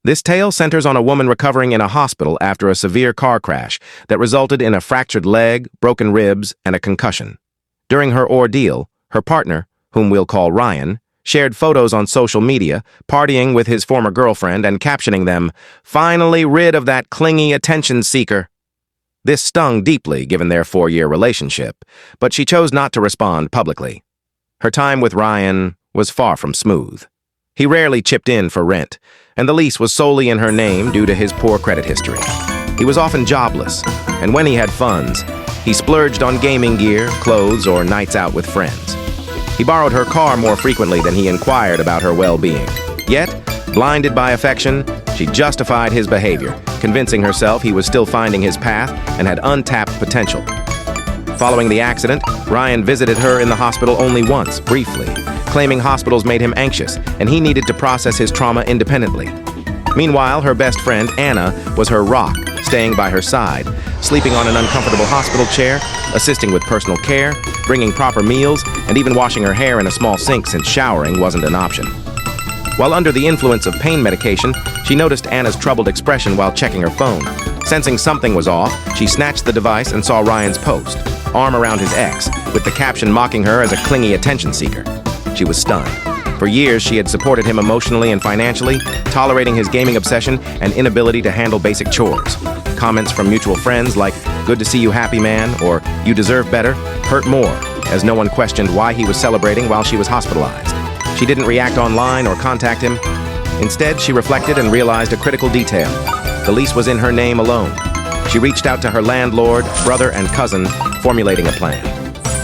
This tale centers on a woman recovering in a hospital after a severe car crash that resulted in a fractured leg, broken ribs, and a concussion. During her ordeal, her partner, whom we'll call Ryan, shared photos on social media, partying with his former girlfriend and captioning them, "Finally rid of that clingy attention seeker." This stung deeply given their 4-year relationship, but she chose not to respond publicly. Her time with Ryan was far from smooth. He rarely chipped in for rent, and the lease was solely in her name due to his poor credit history. He was often jobless, and when he had funds, he splurged on gaming gear, clothes, or nights out with friends. He borrowed her car more frequently than he inquired about her well-being. Yet, blinded by affection, she justified his behavior, convincing herself he was still finding his path and had untapped potential. Following the accident, Ryan visited her in the hospital only once, briefly, claiming hospitals made him anxious and he needed to process his trauma independently. Meanwhile, her best friend, Anna, was her rock, staying by her side, sleeping on an uncomfortable hospital chair, assisting with personal care, bringing proper meals, and even washing her hair in a small sink since showering wasn't an option. While under the influence of pain medication, she noticed Anna's troubled expression while checking her phone. Sensing something was off, she snatched the device and saw Ryan's post, arm around his ex, with the caption mocking her as a clingy attention seeker. She was stunned. For years, she had supported him emotionally and financially, tolerating his gaming obsession and inability to handle basic chores. Comments from mutual friends like, "Good to see you happy, man," or "You deserve better," hurt more, as no one questioned why he was celebrating while she was hospitalized. She didn't react online or contact him. Instead, she reflected and realized a critical detail. The lease was in her name alone. She reached out to her landlord, brother, and cousin, formulating a plan.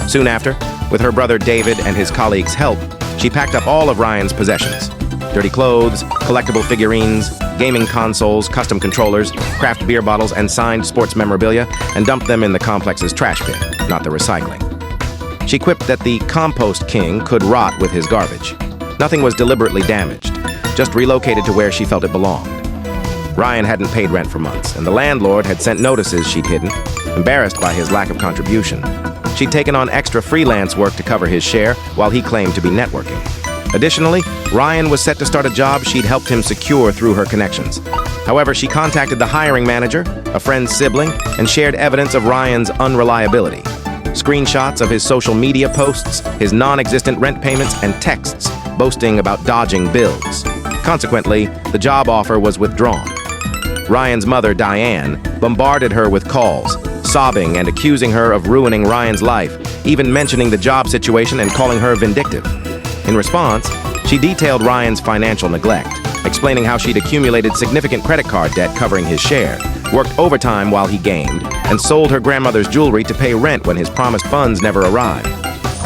Soon after, with her brother David and his colleagues' help, she packed up all of Ryan's possessions: dirty clothes, collectible figurines, gaming consoles, custom controllers, craft beer bottles, and signed sports memorabilia, and dumped them in the complex's trash bin, not the recycling. She quipped that the compost king could rot with his garbage. Nothing was deliberately damaged, just relocated to where she felt it belonged. Ryan hadn't paid rent for months, and the landlord had sent notices she'd hidden, embarrassed by his lack of contribution. She'd taken on extra freelance work to cover his share, while he claimed to be networking. Additionally, Ryan was set to start a job she'd helped him secure through her connections. However, she contacted the hiring manager, a friend's sibling, and shared evidence of Ryan's unreliability. Screenshots of his social media posts, his non-existent rent payments, and texts boasting about dodging bills. Consequently, the job offer was withdrawn. Ryan's mother, Diane, bombarded her with calls, sobbing and accusing her of ruining Ryan's life, even mentioning the job situation and calling her vindictive. In response, she detailed Ryan's financial neglect, explaining how she'd accumulated significant credit card debt covering his share, worked overtime while he gamed, and sold her grandmother's jewelry to pay rent when his promised funds never arrived.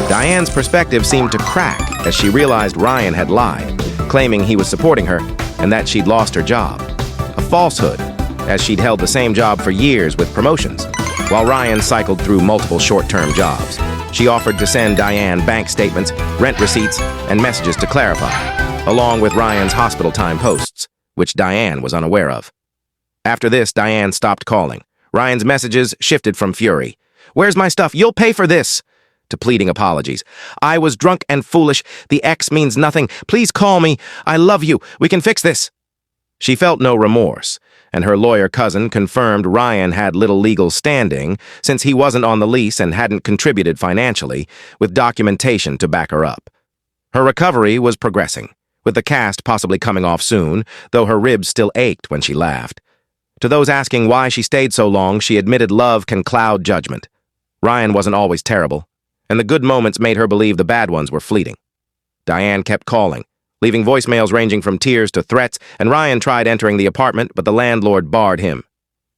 Diane's perspective seemed to crack as she realized Ryan had lied, claiming he was supporting her and that she'd lost her job. A falsehood, as she'd held the same job for years with promotions, while Ryan cycled through multiple short-term jobs. She offered to send Diane bank statements, rent receipts, and messages to clarify, along with Ryan's hospital time posts, which Diane was unaware of. After this, Diane stopped calling. Ryan's messages shifted from fury. "Where's my stuff? You'll pay for this!" to pleading apologies. "I was drunk and foolish. The X means nothing. Please call me. I love you. We can fix this." She felt no remorse, and her lawyer cousin confirmed Ryan had little legal standing since he wasn't on the lease and hadn't contributed financially, with documentation to back her up. Her recovery was progressing, with the cast possibly coming off soon, though her ribs still ached when she laughed. To those asking why she stayed so long, she admitted love can cloud judgment. Ryan wasn't always terrible, and the good moments made her believe the bad ones were fleeting. Diane kept calling, leaving voicemails ranging from tears to threats, and Ryan tried entering the apartment, but the landlord barred him.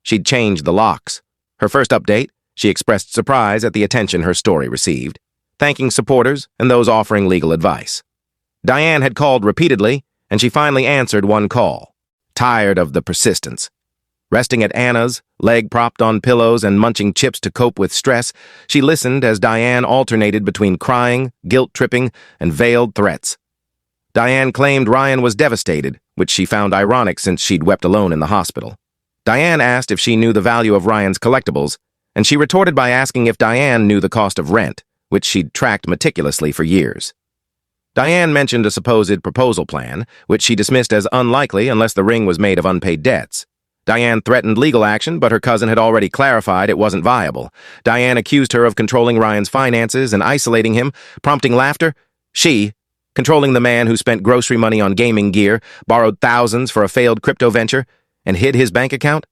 She'd changed the locks. Her first update, she expressed surprise at the attention her story received, thanking supporters and those offering legal advice. Diane had called repeatedly, and she finally answered one call, tired of the persistence. Resting at Anna's, leg propped on pillows and munching chips to cope with stress, she listened as Diane alternated between crying, guilt-tripping, and veiled threats. Diane claimed Ryan was devastated, which she found ironic since she'd wept alone in the hospital. Diane asked if she knew the value of Ryan's collectibles, and she retorted by asking if Diane knew the cost of rent, which she'd tracked meticulously for years. Diane mentioned a supposed proposal plan, which she dismissed as unlikely unless the ring was made of unpaid debts. Diane threatened legal action, but her cousin had already clarified it wasn't viable. Diane accused her of controlling Ryan's finances and isolating him, prompting laughter. She, controlling the man who spent grocery money on gaming gear, borrowed thousands for a failed crypto venture, and hid his bank account?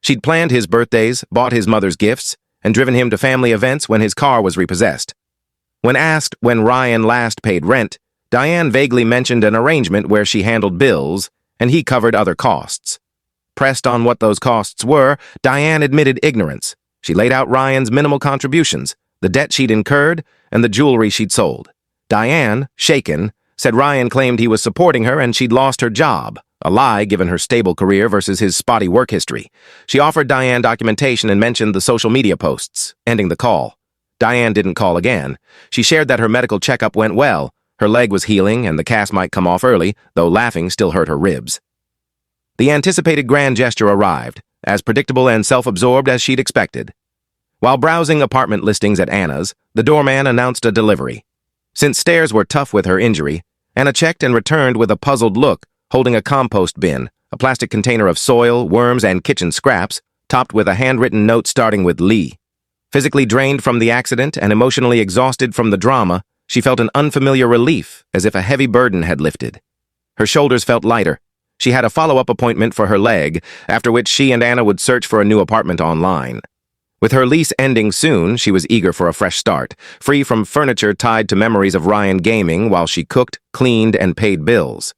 She'd planned his birthdays, bought his mother's gifts, and driven him to family events when his car was repossessed. When asked when Ryan last paid rent, Diane vaguely mentioned an arrangement where she handled bills and he covered other costs. Pressed on what those costs were, Diane admitted ignorance. She laid out Ryan's minimal contributions, the debt she'd incurred, and the jewelry she'd sold. Diane, shaken, said Ryan claimed he was supporting her and she'd lost her job, a lie given her stable career versus his spotty work history. She offered Diane documentation and mentioned the social media posts, ending the call. Diane didn't call again. She shared that her medical checkup went well. Her leg was healing and the cast might come off early, though laughing still hurt her ribs. The anticipated grand gesture arrived, as predictable and self-absorbed as she'd expected. While browsing apartment listings at Anna's, the doorman announced a delivery. Since stairs were tough with her injury, Anna checked and returned with a puzzled look, holding a compost bin, a plastic container of soil, worms, and kitchen scraps, topped with a handwritten note starting with Lee. Physically drained from the accident and emotionally exhausted from the drama, she felt an unfamiliar relief, as if a heavy burden had lifted. Her shoulders felt lighter. She had a follow-up appointment for her leg, after which she and Anna would search for a new apartment online. With her lease ending soon, she was eager for a fresh start, free from furniture tied to memories of Ryan gaming while she cooked, cleaned, and paid bills.